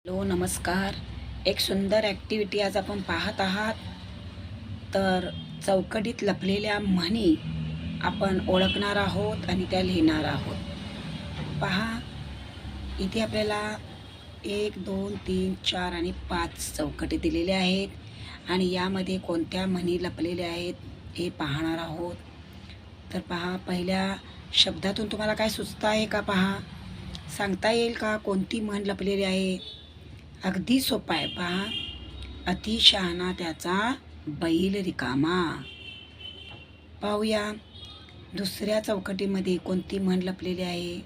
Hello नमस्कार. एक सुंदर ॲक्टिव्हिटी आज आपण पाहत आहात. तर चौकटीत लपलेल्या म्हणी आपण ओळखणार आहोत आणि त्या लिहिणार आहोत. पहा, इथे आपल्याला 1 2 3 4 आणि 5 चौकटी दिलेल्या आहेत आणि यामध्ये कोणत्या म्हणी लपलेल्या आहेत हे पाहणार आहोत. तर पहा, पहिल्या शब्दातून तुम्हाला काय सुचतं आहे का? पहा, सांगता येईल का कोणती म्हण लपलेली आहे? अगदी सोपं आहे. पहा, अति शहाणा त्याचा बैल रिकामा. पाहूया दुसऱ्या चौकटीमध्ये कोणती म्हण लपलेली आहे?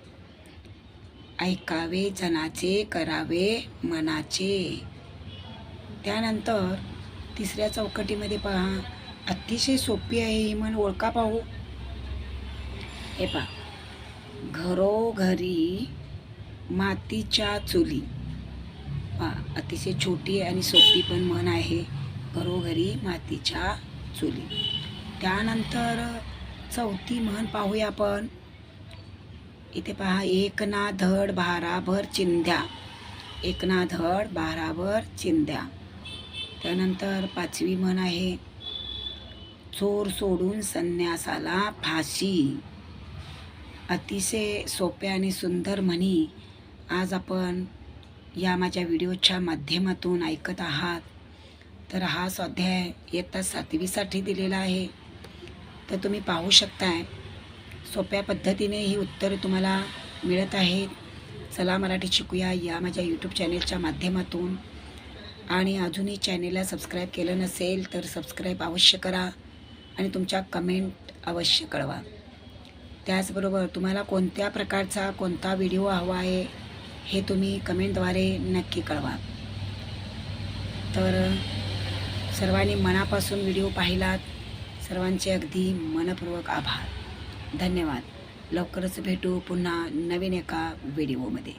ऐकावे जनाचे करावे मनाचे. त्यानंतर तिसऱ्या चौकटीमध्ये पहा, अतिशय सोपी आहे ही म्हण, ओळखा पाहू. हे पहा, घरोघरी मातीच्या चुली. अतिशय छोटी आणि सोपी पण म्हण आहे, घरोघरी मातीच्या चुली. त्यानंतर चौथी म्हण पाहूया आपण. इथे पहा, एक ना धड भाराभर चिंध्या. एक ना धड भाराभर चिंध्या. त्यानंतर पाचवी म्हण आहे, चोर सोडून संन्यासाला फाशी. अतिशय सोप्या आणि सुंदर म्हणी आज आपण या माझ्या व्हिडिओच्या माध्यमातून ऐकत आहात. तर हा स्वाध्याय इयत्ता 7वीसाठी दिलेला आहे. तर तुम्ही पाहू शकताय, सोप्या पद्धतीने ही उत्तरे तुम्हाला मिळत आहेत. चला मराठी शिकूया या माझ्या यूट्यूब चॅनेलच्या माध्यमातून. आणि अजूनही चॅनेलला सबस्क्राईब केलं नसेल तर सबस्क्राईब अवश्य करा आणि तुमच्या कमेंट अवश्य कळवा. त्याचबरोबर तुम्हाला कोणत्या प्रकारचा कोणता व्हिडिओ हवा आहे हे तुम्ही कमेंटद्वारे नक्की कळवा. तर सर्वांनी मनापासून व्हिडिओ पाहिलात, सर्वांचे अगदी मनपूर्वक आभार. धन्यवाद. लवकरच भेटू पुन्हा नवीन एका व्हिडिओमध्ये.